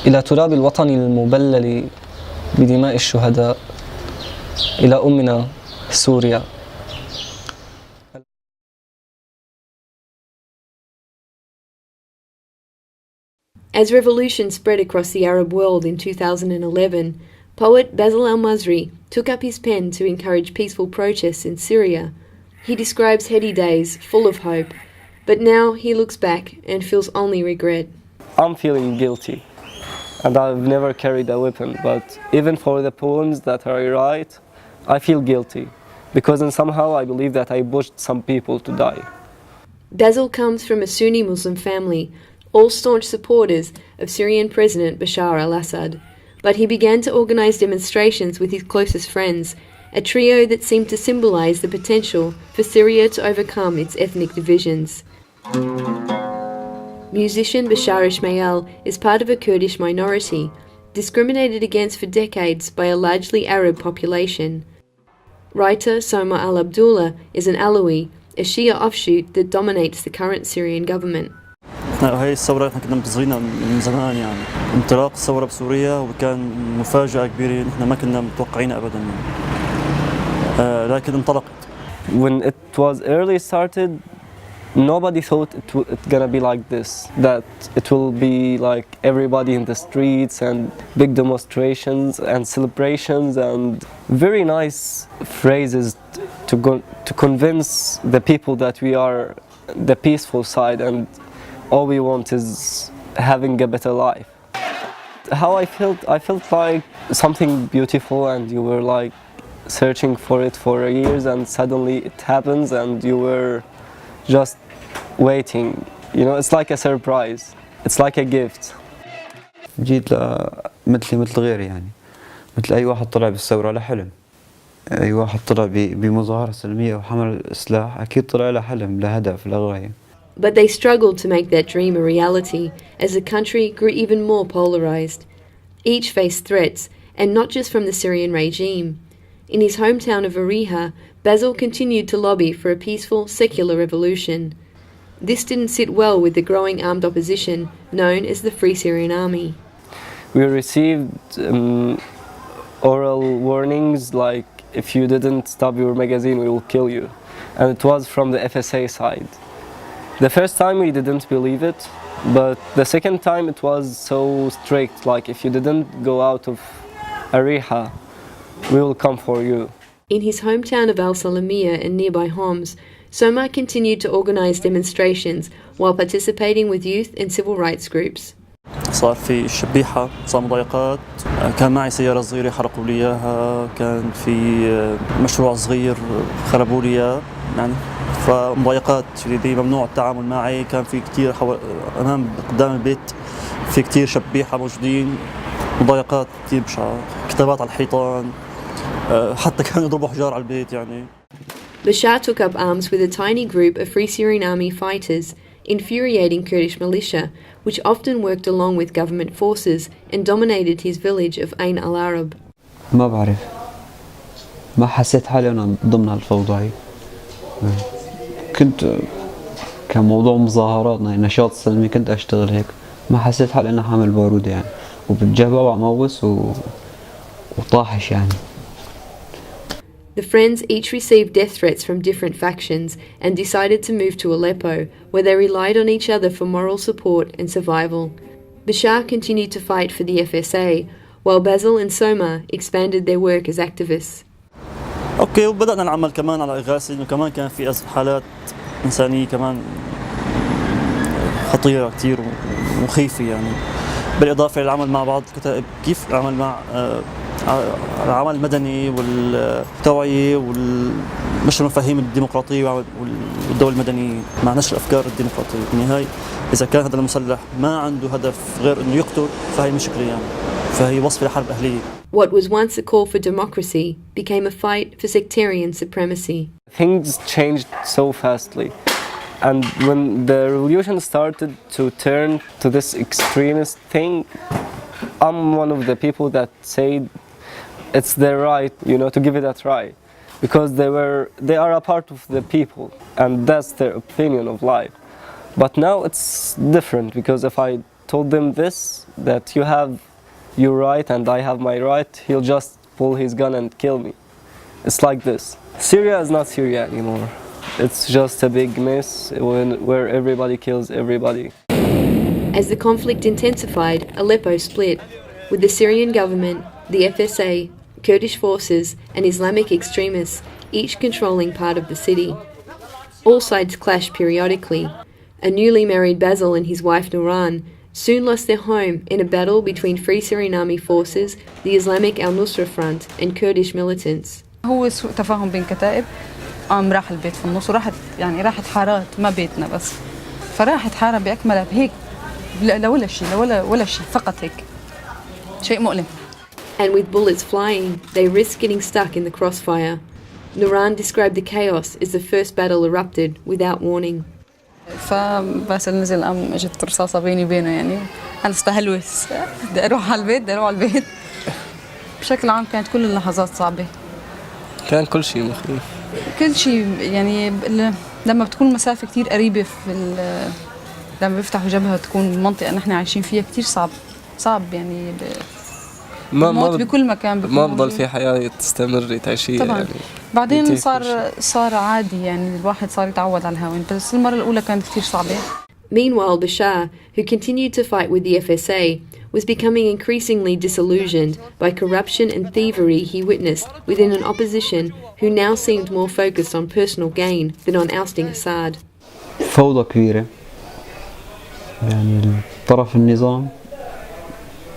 إلى تراب الوطن المبلل بدماء الشهداء، إلى أمنا سوريا. As revolution spread across the Arab world in 2011, poet Basil al-Masri took up his pen to encourage peaceful protests in Syria. He describes heady days full of hope, but now he looks back and feels only regret. I'm feeling guilty, and I've never carried a weapon, but even for the poems that I write, I feel guilty, because somehow I believe that I pushed some people to die. Basil comes from a Sunni Muslim family, all staunch supporters of Syrian President Bashar al-Assad, but he began to organise demonstrations with his closest friends, a trio that seemed to symbolise the potential for Syria to overcome its ethnic divisions. Musician Bashar Ismail is part of a Kurdish minority, discriminated against for decades by a largely Arab population. Writer Soma al-Abdullah is an Alawi, a Shia offshoot that dominates the current Syrian government. هاي الثورة احنا كنا منتظرينها من زمان يعني. انطلاق الثورة بسوريا وكان مفاجأة كبيرة نحن ما كنا متوقعينها أبدا يعني. لكن انطلقت. When it was early started, nobody thought it's gonna be like this, that it will be like everybody in the streets and big demonstrations and celebrations and very nice phrases to convince the people that we are the peaceful side and all we want is having a better life. How I felt like something beautiful, and you were like searching for it for years, and suddenly it happens and you were just waiting. You know, it's like a surprise. It's like a gift. جيت مثلي مثل غيري يعني، مثل أي واحد طلع بالثورة لحلم. أي واحد طلع بمظاهرة سلمية وحمل سلاح أكيد طلع له حلم، له هدف، له غاية. But they struggled to make that dream a reality as the country grew even more polarised. Each faced threats, and not just from the Syrian regime. In his hometown of Ariha, Basil continued to lobby for a peaceful, secular revolution. This didn't sit well with the growing armed opposition known as the Free Syrian Army. We received oral warnings like, if you didn't stop your magazine, we will kill you. And it was from the FSA side. The first time we didn't believe it, but the second time it was so strict, like if you didn't go out of Ariha, we will come for you. In his hometown of Al-Salamiyah and nearby Homs, Soma continued to organise demonstrations while participating with youth and civil rights groups. صار في شبيحة، صار مضايقات، كان معي سيارة صغيرة حرقوا لي إياها، كان في مشروع صغير خربوا لي إياه يعني. فمضايقات شديدة، ممنوع التعامل معي، كان في كتير قدام البيت في كتير شبيحة موجودين، مضايقات كتير بشعة، كتابات على الحيطان، حتى كانوا يضربوا حجار على البيت يعني. Bashar took up arms with a tiny group of Free Syrian Army fighters, infuriating Kurdish militia, which often worked along with government forces and dominated his village of Ain al-Arab. ما بعرف، ما حسيت حالي أنا ضمن هالفوضى هي. كنت كموضوع مظاهرات نشاط سلمي كنت أشتغل هيك، ما حسيت حالي أنا حامل بارود يعني، وبتجهبة وعموس وطاحش يعني. The friends each received death threats from different factions and decided to move to Aleppo, where they relied on each other for moral support and survival. Bashar continued to fight for the FSA, while Basil and Soma expanded their work as activists. اوكي، وبدأنا نعمل كمان على إغاثة، إنه كمان كان في حالات إنسانية كمان خطيرة كتير ومخيفة يعني، بالإضافة للعمل مع بعض الكتائب، كيف العمل مع العمل المدني والتوعية ونشر مفاهيم الديمقراطية والدولة المدنية مع نشر أفكار الديمقراطية. بالنهاية إذا كان هذا المسلح ما عنده هدف غير إنه يقتل فهي مشكلة يعني، فهي وصفة لحرب أهلية. What was once a call for democracy became a fight for sectarian supremacy. Things changed so fastly. And when the revolution started to turn to this extremist thing, I'm one of the people that said it's their right, you know, to give it a try. Because they are a part of the people, and that's their opinion of life. But now it's different, because if I told them this, that you have your right and I have my right, he'll just pull his gun and kill me. It's like this. Syria is not Syria anymore. It's just a big mess where everybody kills everybody. As the conflict intensified, Aleppo split, with the Syrian government, the FSA, Kurdish forces and Islamic extremists each controlling part of the city. All sides clashed periodically. A newly married Basil and his wife Nuran soon lost their home in a battle between Free Syrian Army forces, the Islamic al-Nusra Front and Kurdish militants. هو سوء تفاهم بين كتائب، راح البيت في النص وراحت راحت حارات ما بيتنا بس، فراحت حارة بأكملها بهيك لا ولا شيء ولا شيء فقط هيك شيء مؤلم. And with bullets flying, they risked getting stuck in the crossfire. Nuran described the chaos as the first battle erupted without warning. فباسل نزل اجت رصاصة بيني وبينه أنا استهلوس بدي أروح على البيت بشكل عام كانت كل اللحظات صعبة. كان كل شيء مخيف. كل شيء لما بتكون مسافة كتير قريبة لما بيفتحوا جبهة تكون المنطقة نحن عايشين فيها كتير صعب الموت بكل مكان ما بضل في حياة تستمر تعيشيها طبعا. بعدين صار عادي الواحد صار يتعود على الهوين بس المرة الأولى كانت كتير صعبة. Meanwhile, Bashar, who continued to fight with the FSA, was becoming increasingly disillusioned by corruption and thievery he witnessed within an opposition who now seemed more focused on personal gain than on ousting Assad. فوضى كبيرة، طرف النظام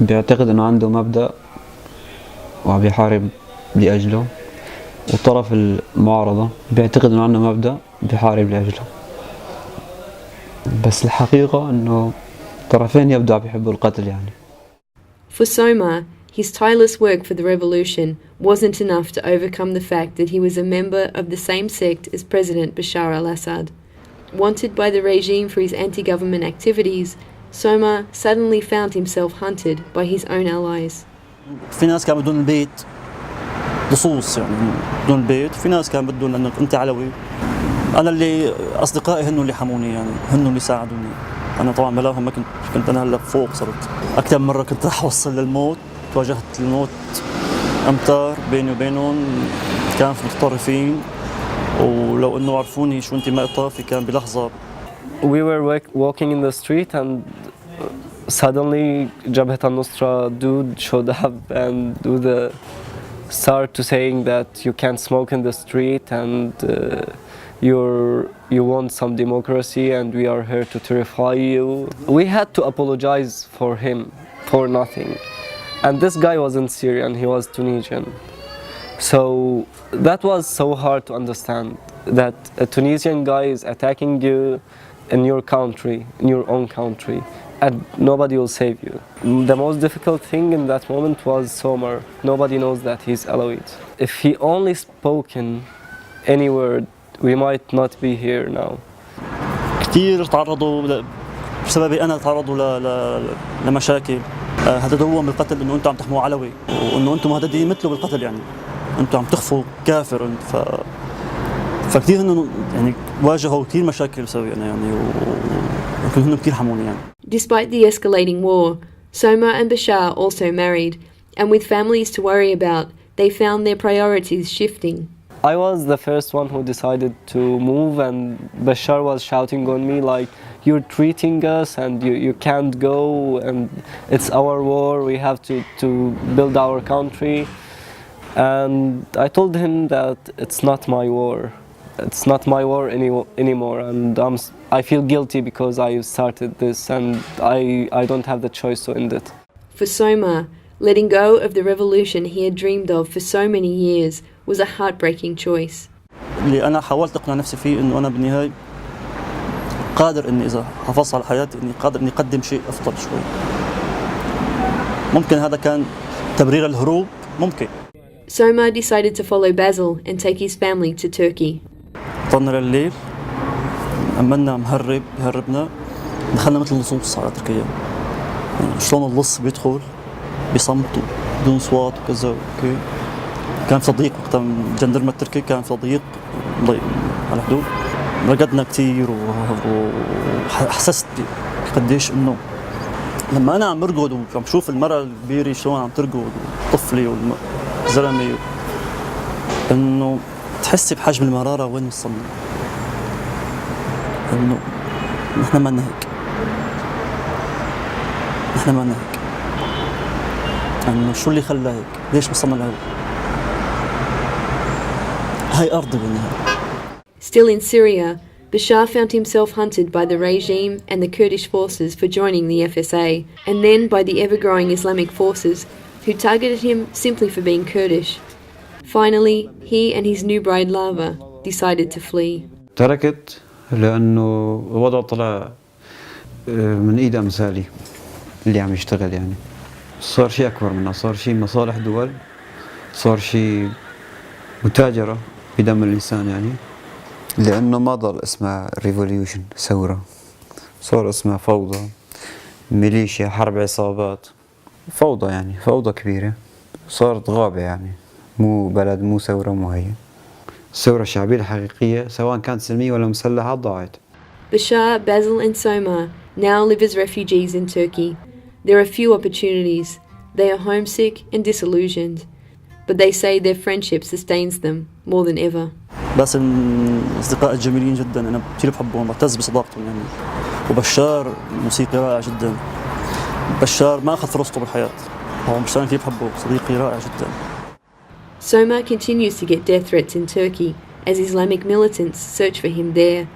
بيعتقد انه عنده مبدأ وعم بيحارب لأجله، وطرف المعارضة بيعتقد انه عنده مبدأ بيحارب لأجله، بس الحقيقة انه طرفين يبدو عم بيحبوا القتل For Soma, his tireless work for the revolution wasn't enough to overcome the fact that he was a member of the same sect as President Bashar al-Assad. Wanted by the regime for his anti-government activities, Soma suddenly found himself hunted by his own allies. في ناس كانوا بدون البيت لصوص بدون البيت، في ناس كانوا بدون انك انت علوي. انا اللي اصدقائي هن اللي حموني هن اللي ساعدوني. انا طبعا بلاهم ما كنت انا هلا فوق صرت. اكثر مره كنت راح اوصل للموت، واجهت الموت امتار بيني وبينهم، كان في متطرفين ولو انه عرفوني شو انتمائي الطائفي كان بلحظه. We were walking in the street and suddenly Jabhat al-Nusra dude showed up and start to saying that you can't smoke in the street and you want some democracy and we are here to terrify you. We had to apologize for him for nothing. And this guy wasn't Syrian, he was Tunisian. So that was so hard to understand, that a Tunisian guy is attacking you in your country, in your own country, and nobody will save you. The most difficult thing in that moment was Somer. Nobody knows that he's Alawite. If he only spoken any word, we might not be here now. كثير تعرضوا بسببي انا تعرضوا لمشاكل، هددوهم من بالقتل انه انتم عم تحموا علوي وانه انتم مهددين مثله بالقتل، انتم عم تخفوا كافر، فكثير انه واجهوا كثير مشاكل بسببي انا وكل هن كثير حموني Despite the escalating war, Soma and Bashar also married, and with families to worry about, they found their priorities shifting. I was the first one who decided to move, and Bashar was shouting on me like, you're treating us and you can't go and it's our war, we have to build our country. And I told him that it's not my war. It's not my war anymore, and I feel guilty because I started this and I don't have the choice to end it. For Soma, letting go of the revolution he had dreamed of for so many years was a heartbreaking choice. اللي أنا حاولت أقنع نفسي فيه إنه أنا بالنهاية قادر إني إذا حافظت على حياتي إني قادر إني أقدم شيء أفضل شوي. ممكن هذا كان تبرير الهروب، ممكن. Soma decided to follow Basil and take his family to Turkey. طلعنا لليل، عملنا هربنا، دخلنا مثل لصوص على تركيا. شلون اللص بيدخل بصمت بدون صوت وكذا اوكي. كان في تضييق وقتها من الجندرمة التركي، كان في تضييق على الحدود. رقدنا كثير وحسست قديش انه لما أنا عم أرقد وعم بشوف المرأة الكبيرة شلون عم ترقد وطفلي والزلمة إنه تحسي بحجم المرارة وين وصلنا. إنه نحن ما هيك، نحن ما هيك. إنه شو اللي خلى هيك؟ ليش وصلنا لهيك؟ هاي أرضي بالنهاية. Still in Syria, Bashar found himself hunted by the regime and the Kurdish forces for joining the FSA, and then by the ever-growing Islamic forces who targeted him simply for being Kurdish. Finally, he and his new bride Lava decided to flee. تركت لأنه الوضع طلع من إيد أمثالي اللي عم يشتغل يعني. صار شيء أكبر منه، صار شيء مصالح دول، صار شيء متاجرة بدم الإنسان يعني. لأنه ما ضل اسمها ريفوليوشن ثورة، صار اسمها فوضى، ميليشيا، حرب عصابات، فوضى يعني، فوضى كبيرة. صارت غابة يعني، مو بلد، مو ثورة، مو هي. الثورة الشعبية الحقيقية سواء كانت سلمية ولا مسلحة ضاعت. Bashar, Basil and Soma now live as refugees in Turkey. There are few opportunities. They are homesick and disillusioned. But they say their friendship sustains them more than ever. بس الأصدقاء الجميلين جدا، أنا كثير بحبهم، بعتز بصداقتهم يعني. وبشار موسيقي رائع جدا. بشار ما أخذ فرصته بالحياة، هو بشار كثير بحبه، صديقي رائع جدا. Soma continues to get death threats in Turkey as Islamic militants search for him there.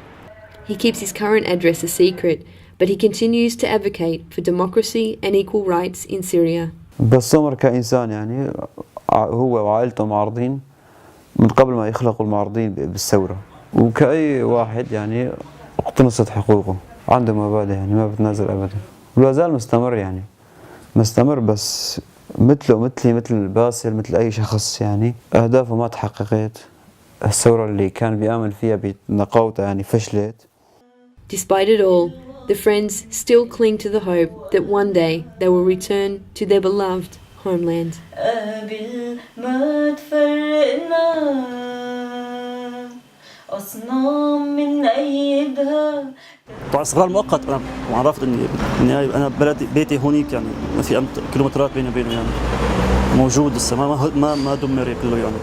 He keeps his current address a secret, but he continues to advocate for democracy and equal rights in Syria. بس سمر كإنسان يعني هو وعائلته معارضين من قبل ما يخلقوا المعارضين بالثورة، وكأي واحد يعني اقتنصت حقوقه، عنده مبادئ يعني ما بتنازل أبدا، ولا زال مستمر يعني، مستمر. بس مثله مثلي مثل باسل مثل أي شخص يعني أهدافه ما تحققت. الثورة اللي كان بيآمن فيها بنقاوته يعني فشلت. Despite it all, the friends still cling to the hope that one day they will return to their beloved homeland. قبل ما تفرقنا أصنام من أيدها. طبعا استقرار مؤقت، أنا عرفت إني بالنهاية أنا بيتي هونيك يعني، ما في كيلومترات بيني وبينه يعني، موجود لسه ما دمر كله يعني.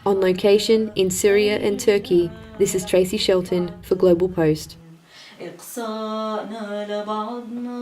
On location in Syria and Turkey, this is Tracy Shelton for Global Post. إقصاءنا لبعضنا.